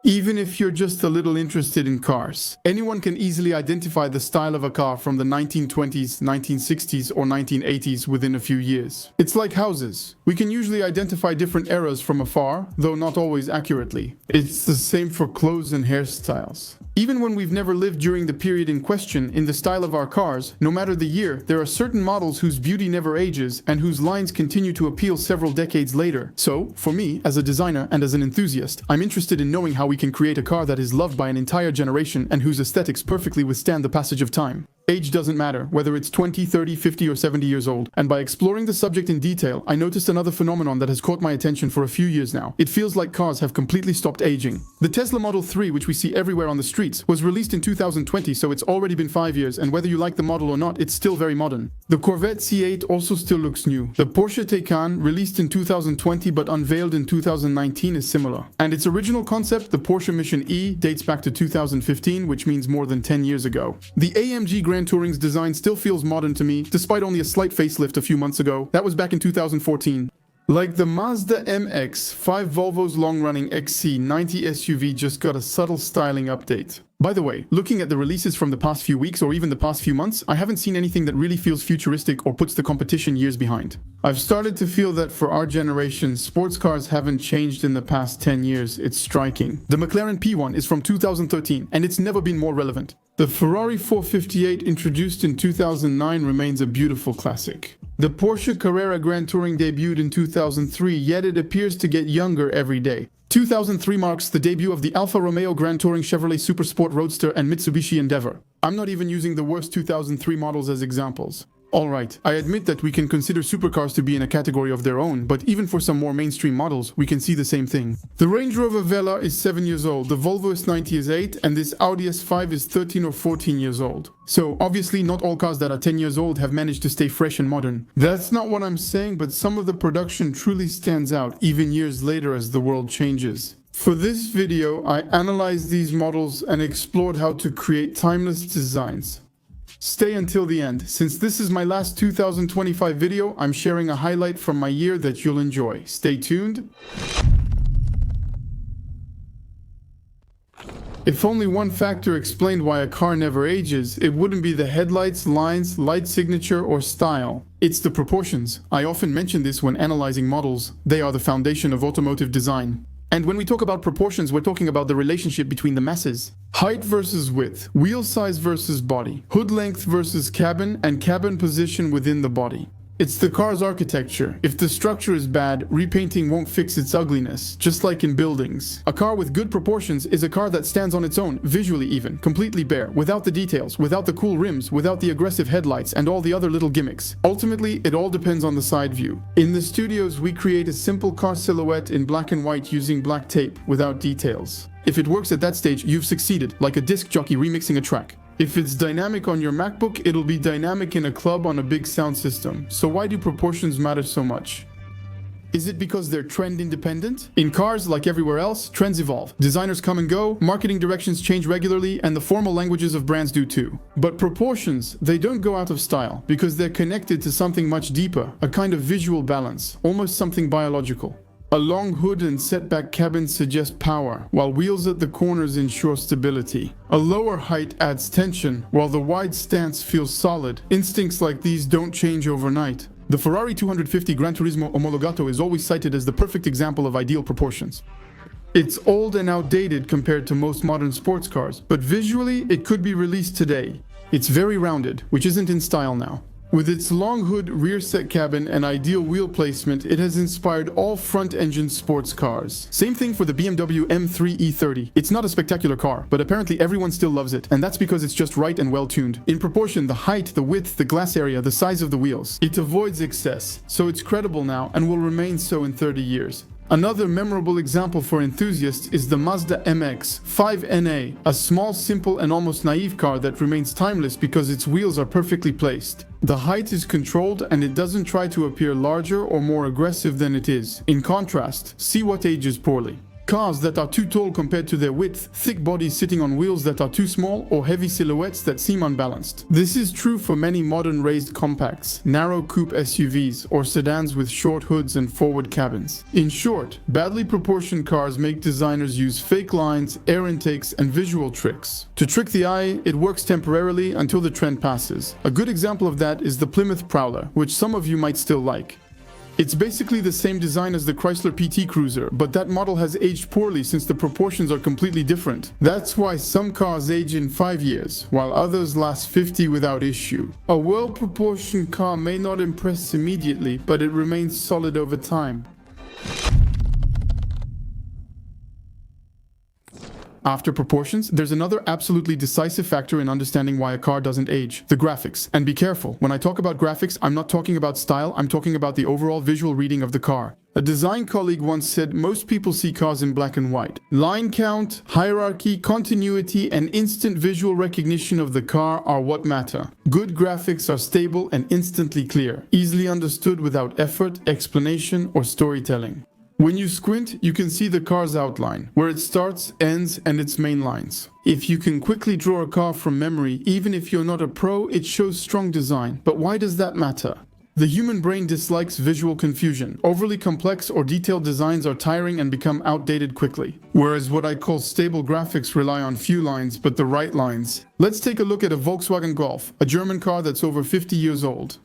Even if you're just a little interested in cars, anyone can easily identify the style of a car from the 1920s, 1960s, or 1980s within a few years. It's like houses. We can usually identify different eras from afar, though not always accurately. It's the same for clothes and hairstyles. Even when we've never lived during the period in question in the style of our cars, no matter the year, there are certain models whose beauty never ages and whose lines continue to appeal several decades later. So, for me, as a designer and as an enthusiast, I'm interested in knowing how we can create a car that is loved by an entire generation and whose aesthetics perfectly withstand the passage of time. Age doesn't matter, whether it's 20, 30, 50, or 70 years old. And by exploring the subject in detail, I noticed another phenomenon that has caught my attention for a few years now. It feels like cars have completely stopped aging. The Tesla Model 3, which we see everywhere on the streets, was released in 2020, so it's already been 5 years, and whether you like the model or not, it's still very modern. The Corvette C8 also still looks new. The Porsche Taycan, released in 2020 but unveiled in 2019, is similar. And its original concept, the Porsche Mission E, dates back to 2015, which means more than 10 years ago. The AMG Grand Touring's design still feels modern to me, despite only a slight facelift a few months ago. That was back in 2014. Like the Mazda MX, 5 Volvo's long-running XC90 SUV just got a subtle styling update. By the way, looking at the releases from the past few weeks or even the past few months, I haven't seen anything that really feels futuristic or puts the competition years behind. I've started to feel that for our generation, sports cars haven't changed in the past 10 years. It's striking. The McLaren P1 is from 2013, and it's never been more relevant. The Ferrari 458 introduced in 2009 remains a beautiful classic. The Porsche Carrera Grand Touring debuted in 2003, yet it appears to get younger every day. 2003 marks the debut of the Alfa Romeo Grand Touring Chevrolet Supersport Roadster and Mitsubishi Endeavor. I'm not even using the worst 2003 models as examples. Alright, I admit that we can consider supercars to be in a category of their own, but even for some more mainstream models, we can see the same thing. The Range Rover Velar is 7 years old, the Volvo S90 is 8, and this Audi S5 is 13 or 14 years old. So, obviously not all cars that are 10 years old have managed to stay fresh and modern. That's not what I'm saying, but some of the production truly stands out, even years later as the world changes. For this video, I analyzed these models and explored how to create timeless designs. Stay until the end. Since this is my last 2025 video, I'm sharing a highlight from my year that you'll enjoy. Stay tuned. If only one factor explained why a car never ages, it wouldn't be the headlights, lines, light signature, or style. It's the proportions. I often mention this when analyzing models. They are the foundation of automotive design. And when we talk about proportions, we're talking about the relationship between the masses. Height versus width, wheel size versus body, hood length versus cabin, and cabin position within the body. It's the car's architecture. If the structure is bad, repainting won't fix its ugliness, just like in buildings. A car with good proportions is a car that stands on its own, visually even, completely bare, without the details, without the cool rims, without the aggressive headlights, and all the other little gimmicks. Ultimately, it all depends on the side view. In the studios, we create a simple car silhouette in black and white using black tape, without details. If it works at that stage, you've succeeded, like a disc jockey remixing a track. If it's dynamic on your MacBook, it'll be dynamic in a club on a big sound system. So why do proportions matter so much? Is it because they're trend independent? In cars, like everywhere else, trends evolve. Designers come and go, marketing directions change regularly, and the formal languages of brands do too. But proportions, they don't go out of style, because they're connected to something much deeper, a kind of visual balance, almost something biological. A long hood and setback cabin suggest power, while wheels at the corners ensure stability. A lower height adds tension, while the wide stance feels solid. Instincts like these don't change overnight. The Ferrari 250 Gran Turismo Omologato is always cited as the perfect example of ideal proportions. It's old and outdated compared to most modern sports cars, but visually it could be released today. It's very rounded, which isn't in style now. With its long hood, rear set cabin, and ideal wheel placement, it has inspired all front-engine sports cars. Same thing for the BMW M3 E30. It's not a spectacular car, but apparently everyone still loves it, and that's because it's just right and well-tuned. In proportion, the height, the width, the glass area, the size of the wheels. It avoids excess, so it's credible now and will remain so in 30 years. Another memorable example for enthusiasts is the Mazda MX 5NA, a small, simple, and almost naive car that remains timeless because its wheels are perfectly placed. The height is controlled and it doesn't try to appear larger or more aggressive than it is. In contrast, see what ages poorly. Cars that are too tall compared to their width, thick bodies sitting on wheels that are too small, or heavy silhouettes that seem unbalanced. This is true for many modern raised compacts, narrow coupe SUVs, or sedans with short hoods and forward cabins. In short, badly proportioned cars make designers use fake lines, air intakes, and visual tricks. To trick the eye, it works temporarily until the trend passes. A good example of that is the Plymouth Prowler, which some of you might still like. It's basically the same design as the Chrysler PT Cruiser, but that model has aged poorly since the proportions are completely different. That's why some cars age in 5 years, while others last 50 without issue. A well-proportioned car may not impress immediately, but it remains solid over time. After proportions, there's another absolutely decisive factor in understanding why a car doesn't age: the graphics. And be careful, when I talk about graphics, I'm not talking about style, I'm talking about the overall visual reading of the car. A design colleague once said most people see cars in black and white. Line count, hierarchy, continuity, and instant visual recognition of the car are what matter. Good graphics are stable and instantly clear, easily understood without effort, explanation, or storytelling. When you squint, you can see the car's outline, where it starts, ends, and its main lines. If you can quickly draw a car from memory, even if you're not a pro, it shows strong design. But why does that matter? The human brain dislikes visual confusion. Overly complex or detailed designs are tiring and become outdated quickly. Whereas what I call stable graphics rely on few lines, but the right lines. Let's take a look at a Volkswagen Golf, a German car that's over 50 years old.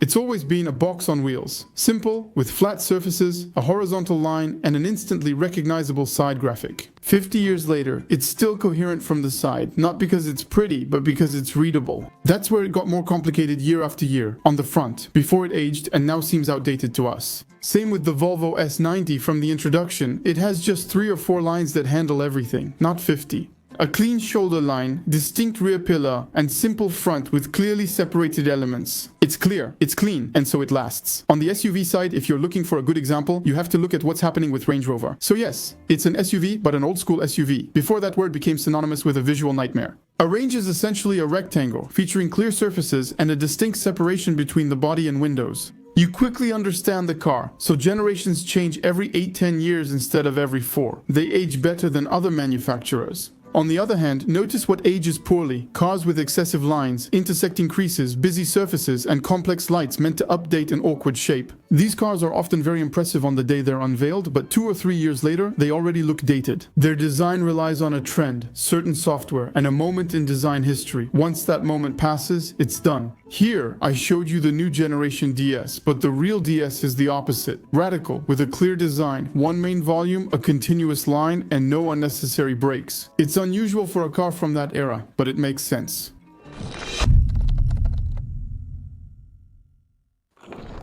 It's always been a box on wheels. Simple, with flat surfaces, a horizontal line, and an instantly recognizable side graphic. 50 years later, it's still coherent from the side, not because it's pretty, but because it's readable. That's where it got more complicated year after year, on the front, before it aged and now seems outdated to us. Same with the Volvo S90 from the introduction. It has just 3 or 4 lines that handle everything, not 50. A clean shoulder line, distinct rear pillar, and simple front with clearly separated elements. It's clear, it's clean, and so it lasts. On the SUV side, if you're looking for a good example, you have to look at what's happening with Range Rover. So yes, it's an SUV, but an old school SUV. Before that word became synonymous with a visual nightmare. A Range is essentially a rectangle, featuring clear surfaces and a distinct separation between the body and windows. You quickly understand the car, so generations change every 8-10 years instead of every 4. They age better than other manufacturers. On the other hand, notice what ages poorly: cars with excessive lines, intersecting creases, busy surfaces, and complex lights meant to update an awkward shape. These cars are often very impressive on the day they're unveiled, but 2 or 3 years later, they already look dated. Their design relies on a trend, certain software, and a moment in design history. Once that moment passes, it's done. Here, I showed you the new generation DS, but the real DS is the opposite. Radical, with a clear design, one main volume, a continuous line, and no unnecessary brakes. It's unusual for a car from that era, but it makes sense.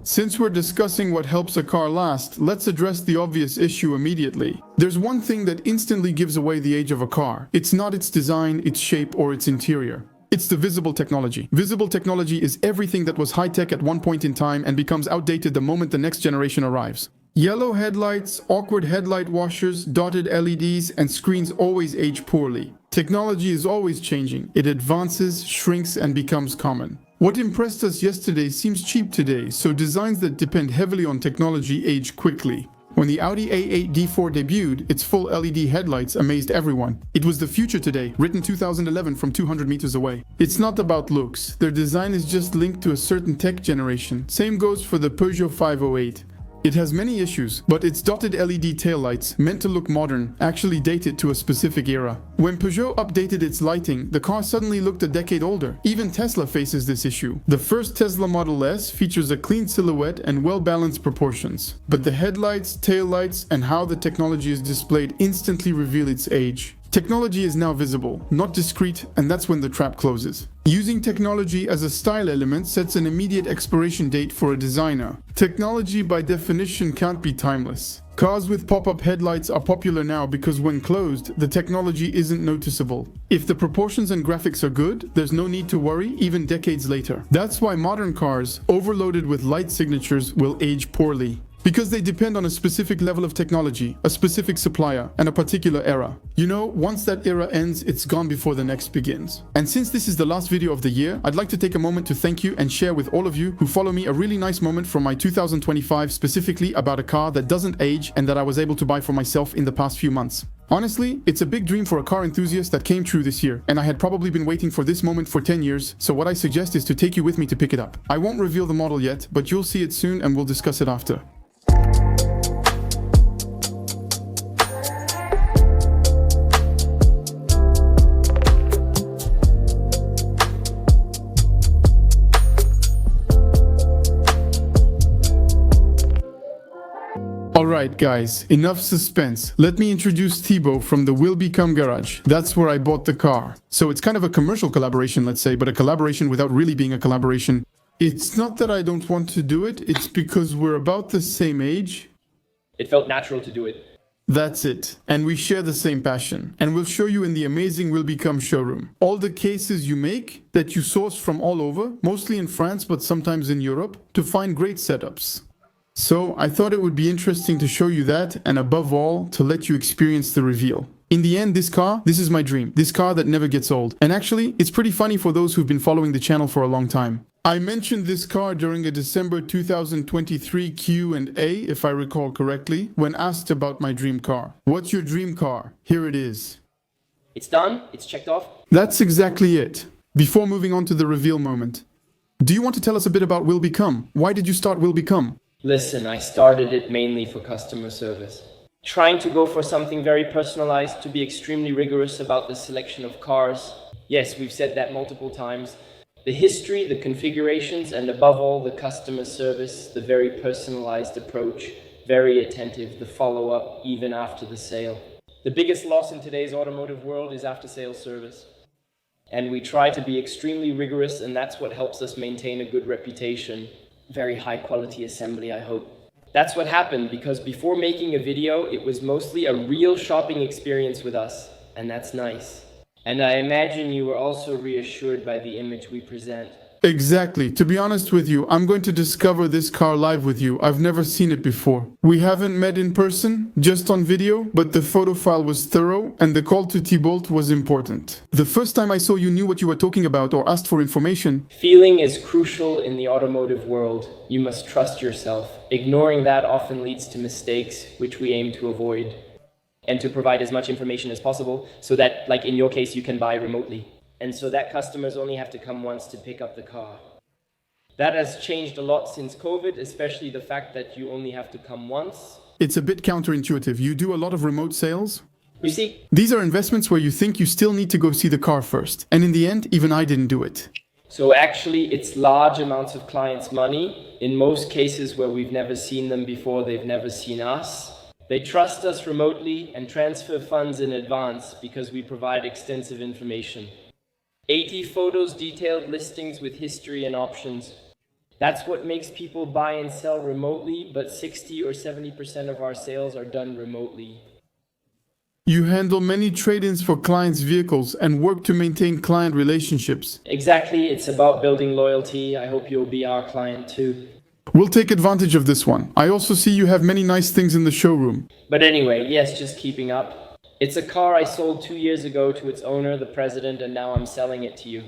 Since we're discussing what helps a car last, let's address the obvious issue immediately. There's one thing that instantly gives away the age of a car. It's not its design, its shape, or its interior. It's the visible technology. Visible technology is everything that was high-tech at one point in time and becomes outdated the moment the next generation arrives. Yellow headlights, awkward headlight washers, dotted LEDs, and screens always age poorly. Technology is always changing. It advances, shrinks, and becomes common. What impressed us yesterday seems cheap today, so designs that depend heavily on technology age quickly. When the Audi A8 D4 debuted, its full LED headlights amazed everyone. It was the future today, written 2011 from 200 meters away. It's not about looks. Their design is just linked to a certain tech generation. Same goes for the Peugeot 508. It has many issues, but its dotted LED taillights, meant to look modern, actually date it to a specific era. When Peugeot updated its lighting, the car suddenly looked a decade older. Even Tesla faces this issue. The first Tesla Model S features a clean silhouette and well-balanced proportions. But the headlights, taillights, and how the technology is displayed instantly reveal its age. Technology is now visible, not discrete, and that's when the trap closes. Using technology as a style element sets an immediate expiration date for a designer. Technology by definition can't be timeless. Cars with pop-up headlights are popular now because when closed, the technology isn't noticeable. If the proportions and graphics are good, there's no need to worry even decades later. That's why modern cars, overloaded with light signatures, will age poorly. Because they depend on a specific level of technology, a specific supplier, and a particular era. You know, once that era ends, it's gone before the next begins. And since this is the last video of the year, I'd like to take a moment to thank you and share with all of you who follow me a really nice moment from my 2025, specifically about a car that doesn't age and that I was able to buy for myself in the past few months. Honestly, it's a big dream for a car enthusiast that came true this year, and I had probably been waiting for this moment for 10 years, so what I suggest is to take you with me to pick it up. I won't reveal the model yet, but you'll see it soon and we'll discuss it after. Alright guys, enough suspense. Let me introduce Thibaut from the Will Become Garage. That's where I bought the car. So it's kind of a commercial collaboration, let's say, but a collaboration without really being a collaboration. It's not that I don't want to do it, it's because we're about the same age. It felt natural to do it. That's it. And we share the same passion. And we'll show you in the amazing Will Become showroom. All the cases you make, that you source from all over, mostly in France but sometimes in Europe, to find great setups. So I thought it would be interesting to show you that, and above all, to let you experience the reveal. In the end, this is my dream. This car that never gets old. And actually, it's pretty funny for those who've been following the channel for a long time. I mentioned this car during a December 2023 Q&A, if I recall correctly, when asked about my dream car. What's your dream car? Here it is. It's done. It's checked off. That's exactly it. Before moving on to the reveal moment, do you want to tell us a bit about Will Become? Why did you start Will Become? Listen, I started it mainly for customer service. Trying to go for something very personalized, to be extremely rigorous about the selection of cars. Yes, we've said that multiple times. The history, the configurations, and above all, the customer service, the very personalized approach, very attentive, the follow-up, even after the sale. The biggest loss in today's automotive world is after-sales service. And we try to be extremely rigorous, and that's what helps us maintain a good reputation. Very high quality assembly, I hope. That's what happened, because before making a video, it was mostly a real shopping experience with us, and that's nice. And I imagine you were also reassured by the image we present. Exactly. To be honest with you, I'm going to discover this car live with you. I've never seen it before. We haven't met in person, just on video, but the photo file was thorough and the call to Thibaut was important. The first time I saw you knew what you were talking about or asked for information. Feeling is crucial in the automotive world. You must trust yourself. Ignoring that often leads to mistakes, which we aim to avoid. And to provide as much information as possible so that, like in your case, you can buy remotely. And so that customers only have to come once to pick up the car. That has changed a lot since COVID, especially the fact that you only have to come once. It's a bit counterintuitive. You do a lot of remote sales. You see, these are investments where you think you still need to go see the car first. And in the end, even I didn't do it. So actually, it's large amounts of clients' money. In most cases where we've never seen them before, they've never seen us. They trust us remotely and transfer funds in advance because we provide extensive information. 80 photos, detailed listings with history and options. That's what makes people buy and sell remotely, but 60 or 70% of our sales are done remotely. You handle many trade-ins for clients' vehicles and work to maintain client relationships. Exactly, it's about building loyalty. I hope you'll be our client too. We'll take advantage of this one. I also see you have many nice things in the showroom. But anyway, yes, just keeping up. It's a car I sold 2 years ago to its owner, the president, and now I'm selling it to you.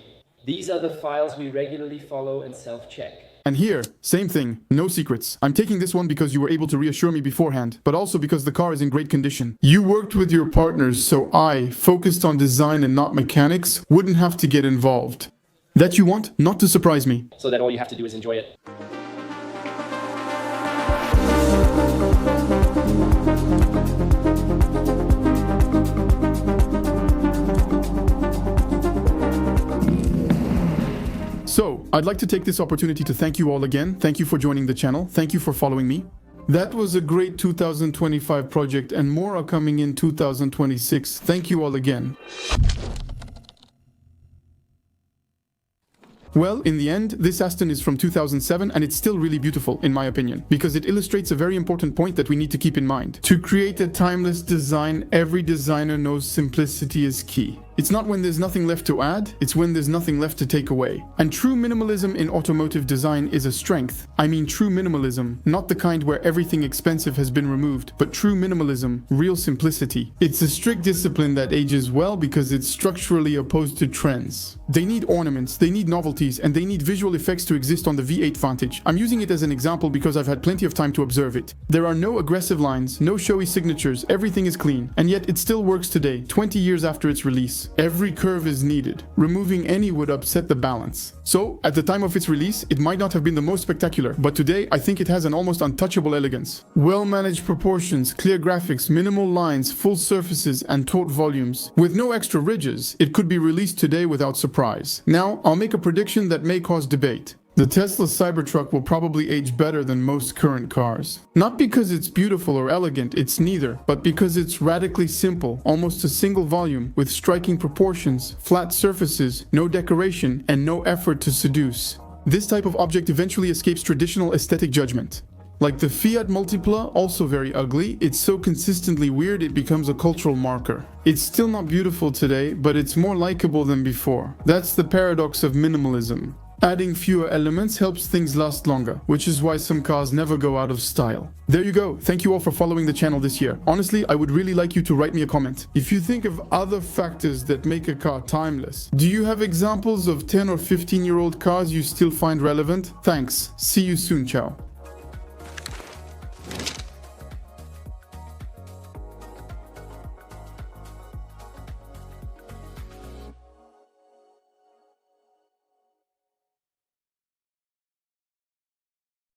These are the files we regularly follow and self-check. And here, same thing, no secrets. I'm taking this one because you were able to reassure me beforehand, but also because the car is in great condition. You worked with your partners, so I, focused on design and not mechanics, wouldn't have to get involved. That you want not to surprise me. So that all you have to do is enjoy it. So, I'd like to take this opportunity to thank you all again. Thank you for joining the channel. Thank you for following me. That was a great 2025 project and more are coming in 2026. Thank you all again. Well, in the end, this Aston is from 2007 and it's still really beautiful, in my opinion, because it illustrates a very important point that we need to keep in mind. To create a timeless design, every designer knows simplicity is key. It's not when there's nothing left to add, it's when there's nothing left to take away. And true minimalism in automotive design is a strength. I mean true minimalism, not the kind where everything expensive has been removed, but true minimalism, real simplicity. It's a strict discipline that ages well because it's structurally opposed to trends. They need ornaments, they need novelties, and they need visual effects to exist on the V8 Vantage. I'm using it as an example because I've had plenty of time to observe it. There are no aggressive lines, no showy signatures, everything is clean, and yet it still works today, 20 years after its release. Every curve is needed. Removing any would upset the balance. So, at the time of its release, it might not have been the most spectacular, but today I think it has an almost untouchable elegance. Well-managed proportions, clear graphics, minimal lines, full surfaces, and taut volumes. With no extra ridges, it could be released today without surprise. Now, I'll make a prediction that may cause debate. The Tesla Cybertruck will probably age better than most current cars. Not because it's beautiful or elegant, it's neither, but because it's radically simple, almost a single volume, with striking proportions, flat surfaces, no decoration, and no effort to seduce. This type of object eventually escapes traditional aesthetic judgment. Like the Fiat Multipla, also very ugly, it's so consistently weird it becomes a cultural marker. It's still not beautiful today, but it's more likable than before. That's the paradox of minimalism. Adding fewer elements helps things last longer, which is why some cars never go out of style. There you go. Thank you all for following the channel this year. Honestly, I would really like you to write me a comment. If you think of other factors that make a car timeless, do you have examples of 10 or 15-year-old cars you still find relevant? Thanks. See you soon. Ciao.